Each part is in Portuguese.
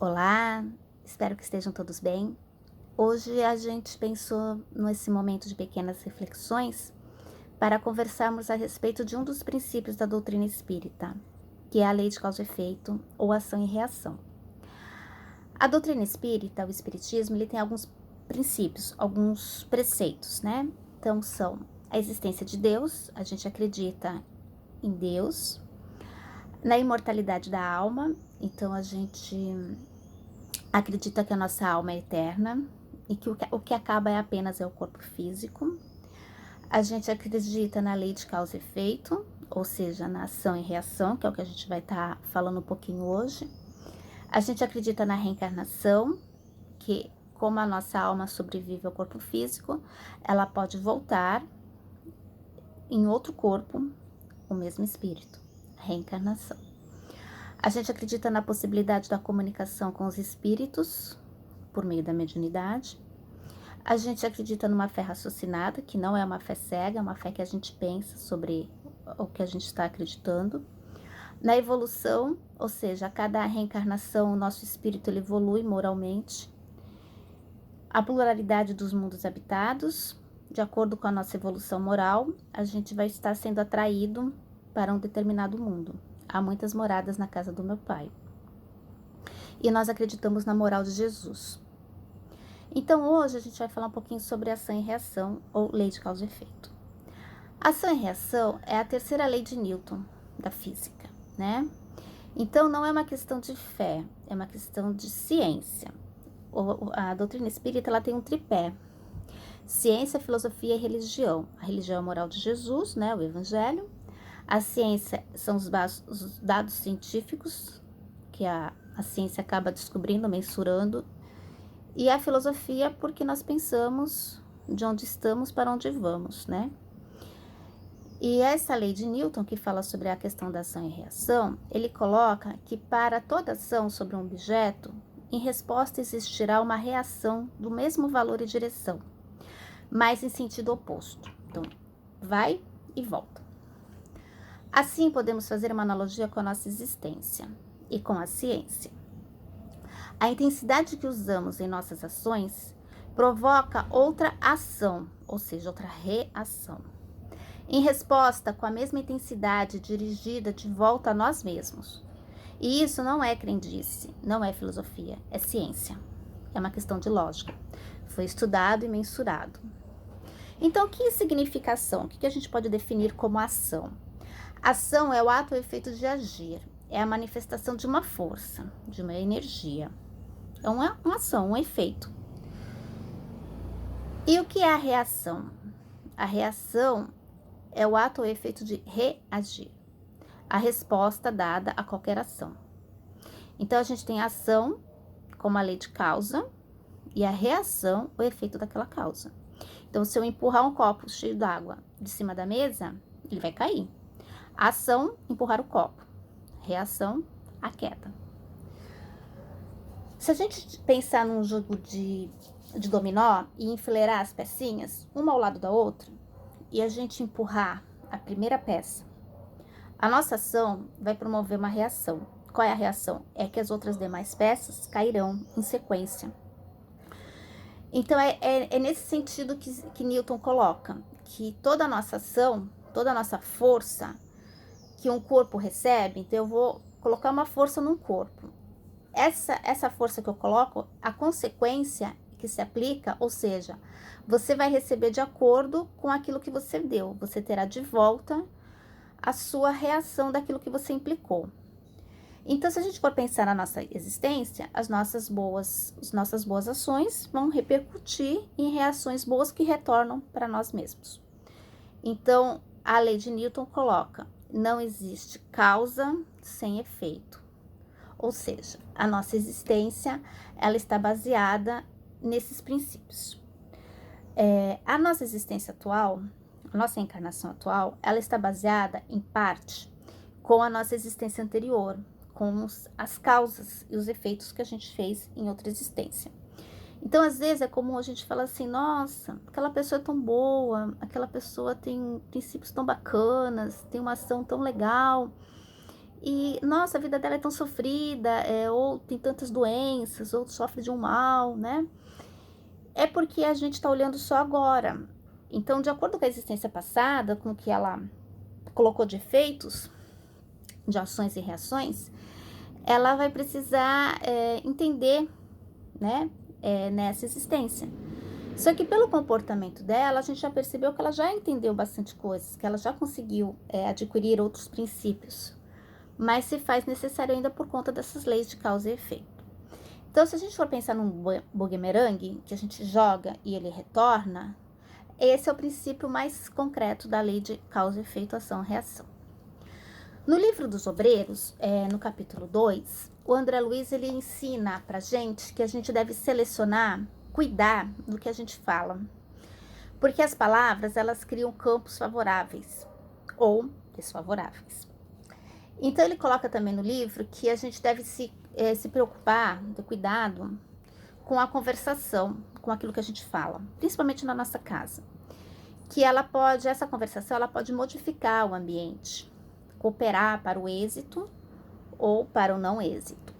Olá, espero que estejam todos bem. Hoje a gente pensou nesse momento de pequenas reflexões para conversarmos a respeito de um dos princípios da doutrina espírita, que é a lei de causa e efeito ou ação e reação. A doutrina espírita, o espiritismo, ele tem alguns princípios, alguns preceitos, né? Então são a existência de Deus, a gente acredita em Deus, na imortalidade da alma, então a gente acredita que a nossa alma é eterna e que o que acaba apenas o corpo físico. A gente acredita na lei de causa e efeito, ou seja, na ação e reação, que é o que a gente vai estar falando um pouquinho hoje. A gente acredita na reencarnação, que como a nossa alma sobrevive ao corpo físico, ela pode voltar em outro corpo, o mesmo espírito, reencarnação. A gente acredita na possibilidade da comunicação com os espíritos, por meio da mediunidade. A gente acredita numa fé raciocinada, que não é uma fé cega, é uma fé que a gente pensa sobre o que a gente está acreditando. Na evolução, ou seja, a cada reencarnação o nosso espírito ele evolui moralmente. A pluralidade dos mundos habitados, de acordo com a nossa evolução moral, a gente vai estar sendo atraído para um determinado mundo. Há muitas moradas na casa do meu pai. E nós acreditamos na moral de Jesus. Então hoje a gente vai falar um pouquinho sobre ação e reação, ou lei de causa e efeito. Ação e reação é a terceira lei de Newton, da física, né? Então não é uma questão de fé, é uma questão de ciência. A doutrina espírita ela tem um tripé: ciência, filosofia e religião. A religião é a moral de Jesus, né? O evangelho. A ciência são os dados científicos, que a ciência acaba descobrindo, mensurando. E a filosofia, porque nós pensamos de onde estamos para onde vamos, né? E essa lei de Newton, que fala sobre a questão da ação e reação, ele coloca que para toda ação sobre um objeto, em resposta existirá uma reação do mesmo valor e direção, mas em sentido oposto. Então, vai e volta. Assim, podemos fazer uma analogia com a nossa existência e com a ciência. A intensidade que usamos em nossas ações provoca outra ação, ou seja, outra reação. Em resposta, com a mesma intensidade dirigida de volta a nós mesmos. E isso não é crendice, não é filosofia, é ciência. É uma questão de lógica. Foi estudado e mensurado. Então, o que significa ação? O que a gente pode definir como ação? Ação é o ato ou efeito de agir. É a manifestação de uma força, de uma energia. É uma ação, um efeito. E o que é a reação? A reação é o ato ou efeito de reagir. A resposta dada a qualquer ação. Então, a gente tem a ação como a lei de causa e a reação, o efeito daquela causa. Então, se eu empurrar um copo cheio d'água de cima da mesa, ele vai cair. Ação, empurrar o copo. Reação, a queda. Se a gente pensar num jogo de dominó e enfileirar as pecinhas, uma ao lado da outra, e a gente empurrar a primeira peça, a nossa ação vai promover uma reação. Qual é a reação? É que as outras demais peças cairão em sequência. Então, é nesse sentido que Newton coloca, que toda a nossa ação, toda a nossa força que um corpo recebe, então eu vou colocar uma força num corpo. Essa força que eu coloco, a consequência que se aplica, ou seja, você vai receber de acordo com aquilo que você deu. Você terá de volta a sua reação daquilo que você implicou. Então, se a gente for pensar na nossa existência, as nossas boas ações vão repercutir em reações boas que retornam para nós mesmos. Então, a lei de Newton coloca: não existe causa sem efeito. Ou seja, a nossa existência, ela está baseada nesses princípios. A nossa existência atual, a nossa encarnação atual, ela está baseada, em parte, com a nossa existência anterior, com as causas e os efeitos que a gente fez em outra existência. Então, às vezes, é comum a gente falar assim: nossa, aquela pessoa é tão boa, aquela pessoa tem princípios tão bacanas, tem uma ação tão legal, e, nossa, a vida dela é tão sofrida, ou tem tantas doenças, ou sofre de um mal, né? É porque a gente está olhando só agora. Então, de acordo com a existência passada, com o que ela colocou de efeitos, de ações e reações, ela vai precisar entender, né, nessa existência. Só que pelo comportamento dela, a gente já percebeu que ela já entendeu bastante coisas, que ela já conseguiu adquirir outros princípios, mas se faz necessário ainda por conta dessas leis de causa e efeito. Então, se a gente for pensar num bumerangue, que a gente joga e ele retorna, esse é o princípio mais concreto da lei de causa e efeito, ação e reação. No livro dos Obreiros, no capítulo 2, o André Luiz ele ensina pra gente que a gente deve selecionar, cuidar do que a gente fala. Porque as palavras, elas criam campos favoráveis ou desfavoráveis. Então, ele coloca também no livro que a gente deve se preocupar, ter cuidado com a conversação, com aquilo que a gente fala, principalmente na nossa casa. Que essa conversação, ela pode modificar o ambiente, cooperar para o êxito ou para o não êxito.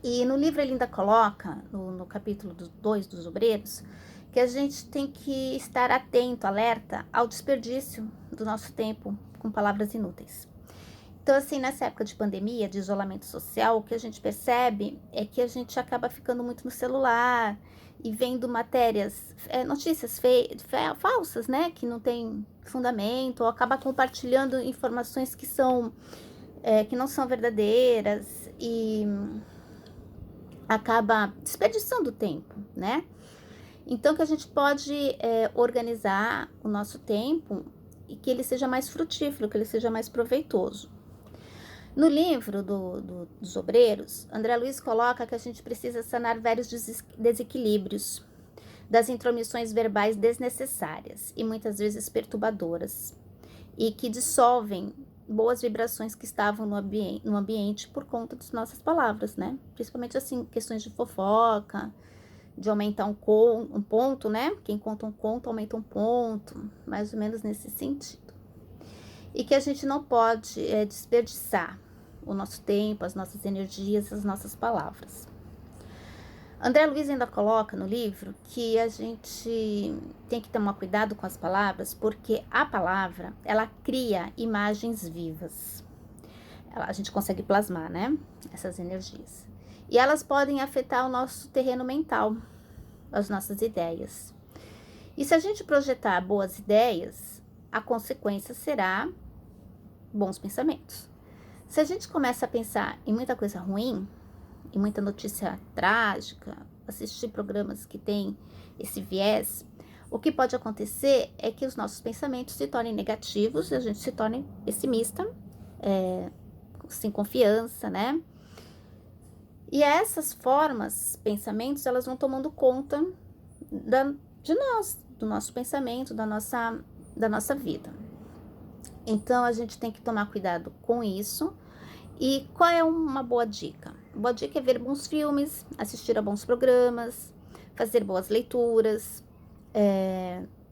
E no livro ele ainda coloca, no capítulo 2 dos Obreiros, que a gente tem que estar atento, alerta ao desperdício do nosso tempo com palavras inúteis. Então, assim, nessa época de pandemia, de isolamento social, o que a gente percebe é que a gente acaba ficando muito no celular e vendo matérias, notícias falsas, né, que não tem fundamento, ou acaba compartilhando informações que não são verdadeiras e acaba desperdiçando tempo, né? Então, que a gente pode organizar o nosso tempo e que ele seja mais frutífero, que ele seja mais proveitoso. No livro dos Obreiros, André Luiz coloca que a gente precisa sanar vários desequilíbrios das intromissões verbais desnecessárias e muitas vezes perturbadoras e que dissolvem boas vibrações que estavam no ambiente por conta das nossas palavras, né? Principalmente, assim, questões de fofoca, de aumentar um ponto, né? Quem conta um conto aumenta um ponto, mais ou menos nesse sentido. E que a gente não pode desperdiçar o nosso tempo, as nossas energias, as nossas palavras. André Luiz ainda coloca no livro que a gente tem que tomar cuidado com as palavras, porque a palavra, ela cria imagens vivas. A gente consegue plasmar, né, essas energias. E elas podem afetar o nosso terreno mental, as nossas ideias. E se a gente projetar boas ideias, a consequência será bons pensamentos. Se a gente começa a pensar em muita coisa ruim, em muita notícia trágica, assistir programas que têm esse viés, o que pode acontecer é que os nossos pensamentos se tornem negativos e a gente se torne pessimista, sem confiança, né? E essas formas, pensamentos, elas vão tomando conta de nós, do nosso pensamento, da nossa vida. Então, a gente tem que tomar cuidado com isso. E qual é uma boa dica? Boa dica é ver bons filmes, assistir a bons programas, fazer boas leituras,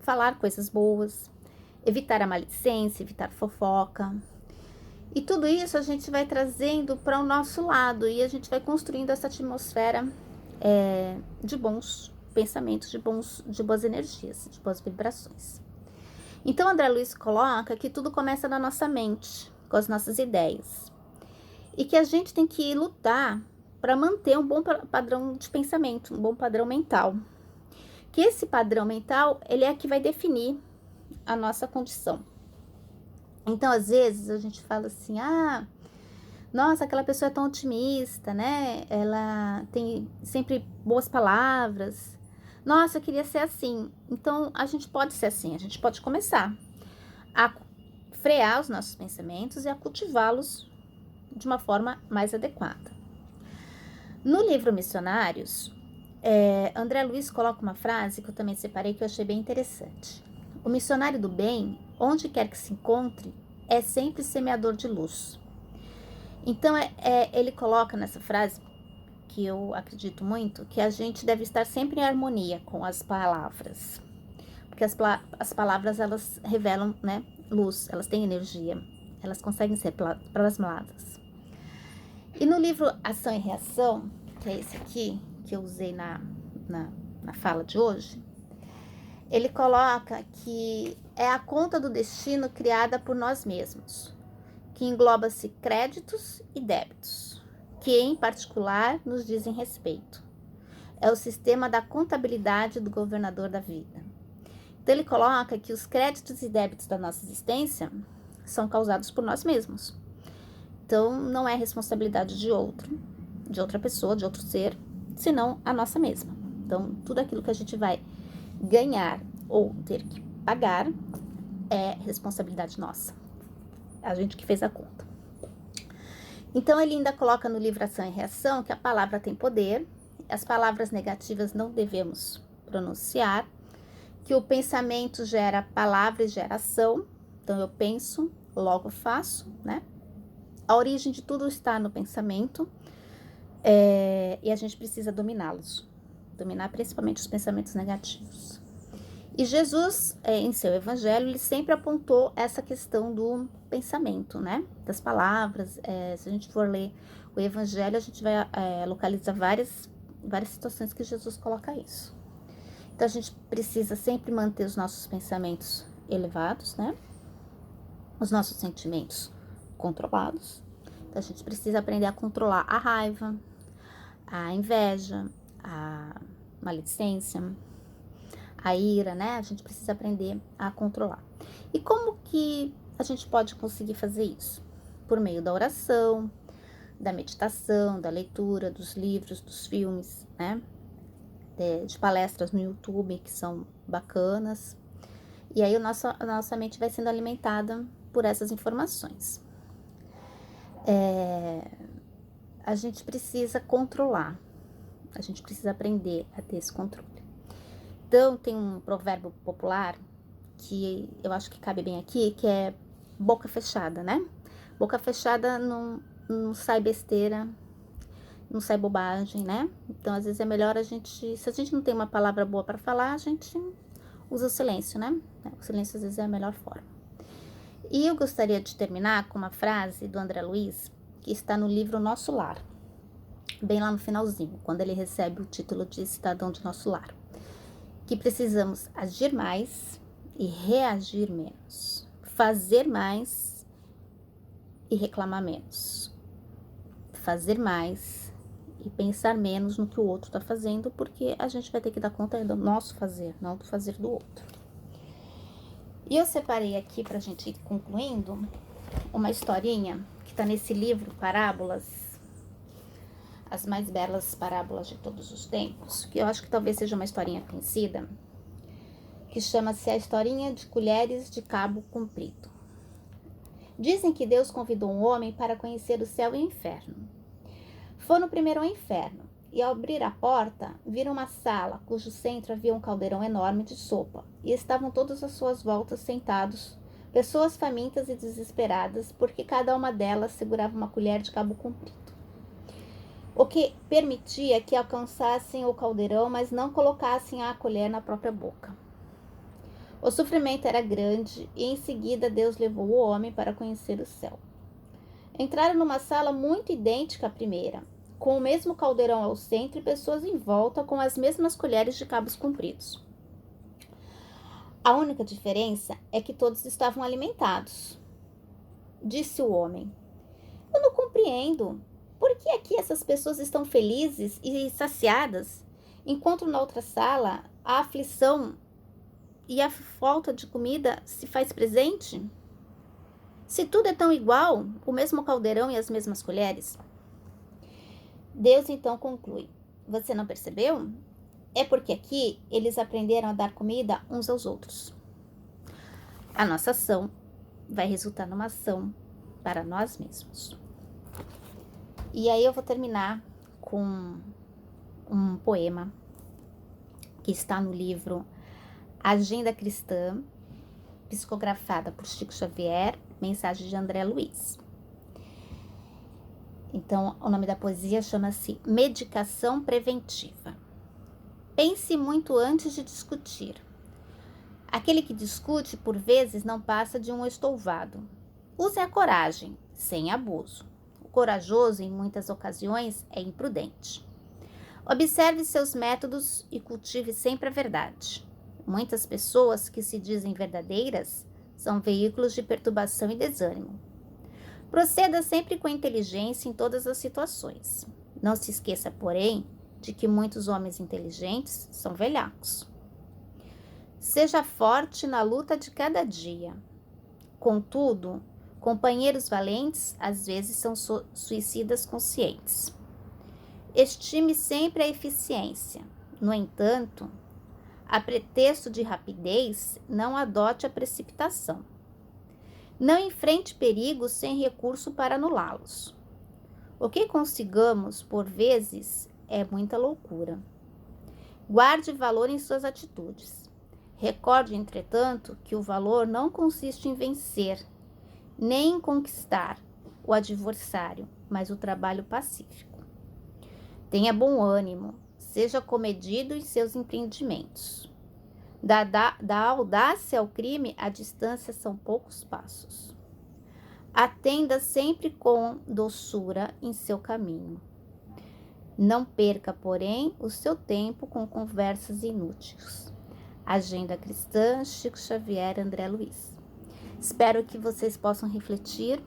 falar coisas boas, evitar a maledicência, evitar fofoca. E tudo isso a gente vai trazendo para o nosso lado e a gente vai construindo essa atmosfera de bons pensamentos, de boas energias, de boas vibrações. Então, André Luiz coloca que tudo começa na nossa mente, com as nossas ideias. E que a gente tem que lutar para manter um bom padrão de pensamento, um bom padrão mental. Que esse padrão mental, ele é que vai definir a nossa condição. Então, às vezes, a gente fala assim, nossa, aquela pessoa é tão otimista, né? Ela tem sempre boas palavras. Nossa, eu queria ser assim. Então, a gente pode ser assim, a gente pode começar a frear os nossos pensamentos e a cultivá-los de uma forma mais adequada. No livro Missionários, André Luiz coloca uma frase que eu também separei que eu achei bem interessante. O missionário do bem, onde quer que se encontre, é sempre semeador de luz. Então, ele coloca nessa frase, que eu acredito muito, que a gente deve estar sempre em harmonia com as palavras. Porque as palavras, elas revelam, né, luz, elas têm energia. elas conseguem ser plasmadas. E no livro Ação e Reação, que é esse aqui, que eu usei na fala de hoje, ele coloca que é a conta do destino criada por nós mesmos, que engloba-se créditos e débitos, que em particular nos dizem respeito. É o sistema da contabilidade do governador da vida. Então ele coloca que os créditos e débitos da nossa existência são causados por nós mesmos. Então não é responsabilidade de outra pessoa, de outro ser, senão a nossa mesma. Então tudo aquilo que a gente vai ganhar ou ter que pagar é responsabilidade nossa. A gente que fez a conta. Então ele ainda coloca no livro Ação e Reação que a palavra tem poder, as palavras negativas não devemos pronunciar, que o pensamento gera palavra e gera ação. Então eu penso, logo faço, né? A origem de tudo está no pensamento, e a gente precisa dominá-los. Dominar principalmente os pensamentos negativos. E Jesus, em seu evangelho, ele sempre apontou essa questão do pensamento, né? Das palavras. Se a gente for ler o evangelho, a gente vai localizar várias situações que Jesus coloca isso. Então, a gente precisa sempre manter os nossos pensamentos elevados, né? Os nossos sentimentos controlados. Então, a gente precisa aprender a controlar a raiva, a inveja, a maledicência, a ira, né? A gente precisa aprender a controlar. E como que a gente pode conseguir fazer isso? Por meio da oração, da meditação, da leitura, dos livros, dos filmes, né? De palestras no YouTube que são bacanas. E aí a nossa mente vai sendo alimentada por essas informações. A gente precisa controlar. A gente precisa aprender a ter esse controle. Então, tem um provérbio popular que eu acho que cabe bem aqui, que é boca fechada, né? Boca fechada não sai besteira, não sai bobagem, né? Então, às vezes é melhor se a gente não tem uma palavra boa para falar, a gente usa o silêncio, né? O silêncio às vezes é a melhor forma. E eu gostaria de terminar com uma frase do André Luiz, que está no livro Nosso Lar, bem lá no finalzinho, quando ele recebe o título de cidadão de nosso lar. Que precisamos agir mais e reagir menos, fazer mais e reclamar menos, fazer mais e pensar menos no que o outro está fazendo, porque a gente vai ter que dar conta do nosso fazer, não do fazer do outro. E eu separei aqui para a gente ir concluindo uma historinha que está nesse livro Parábolas, as mais belas parábolas de todos os tempos, que eu acho que talvez seja uma historinha conhecida, que chama-se A Historinha de Colheres de Cabo Comprido. Dizem que Deus convidou um homem para conhecer o céu e o inferno. Foram primeiro ao inferno, e ao abrir a porta, viram uma sala cujo centro havia um caldeirão enorme de sopa, e estavam todos às suas voltas sentados, pessoas famintas e desesperadas, porque cada uma delas segurava uma colher de cabo comprido, o que permitia que alcançassem o caldeirão, mas não colocassem a colher na própria boca. O sofrimento era grande, e em seguida Deus levou o homem para conhecer o céu. Entraram numa sala muito idêntica à primeira, com o mesmo caldeirão ao centro e pessoas em volta com as mesmas colheres de cabos compridos. A única diferença é que todos estavam alimentados. Disse o homem: eu não compreendo. Por que aqui essas pessoas estão felizes e saciadas, enquanto na outra sala a aflição e a falta de comida se faz presente? Se tudo é tão igual, o mesmo caldeirão e as mesmas colheres? Deus então conclui: você não percebeu? É porque aqui eles aprenderam a dar comida uns aos outros. A nossa ação vai resultar numa ação para nós mesmos. E aí eu vou terminar com um poema que está no livro Agenda Cristã, psicografada por Chico Xavier, mensagem de André Luiz. Então, o nome da poesia chama-se Medicação Preventiva. Pense muito antes de discutir. Aquele que discute, por vezes, não passa de um estouvado. Use a coragem, sem abuso. O corajoso, em muitas ocasiões, é imprudente. Observe seus métodos e cultive sempre a verdade. Muitas pessoas que se dizem verdadeiras são veículos de perturbação e desânimo. Proceda sempre com inteligência em todas as situações. Não se esqueça, porém, de que muitos homens inteligentes são velhacos. Seja forte na luta de cada dia. Contudo, companheiros valentes às vezes são suicidas conscientes. Estime sempre a eficiência. No entanto, a pretexto de rapidez, não adote a precipitação. Não enfrente perigos sem recurso para anulá-los. O que consigamos, por vezes, é muita loucura. Guarde valor em suas atitudes. Recorde, entretanto, que o valor não consiste em vencer, nem em conquistar o adversário, mas o trabalho pacífico. Tenha bom ânimo, seja comedido em seus empreendimentos. Da audácia ao crime, a distância são poucos passos. Atenda sempre com doçura em seu caminho. Não perca, porém, o seu tempo com conversas inúteis. Agenda Cristã, Chico Xavier, André Luiz. Espero que vocês possam refletir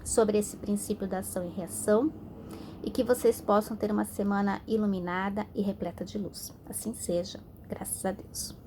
sobre esse princípio da ação e reação e que vocês possam ter uma semana iluminada e repleta de luz. Assim seja, graças a Deus.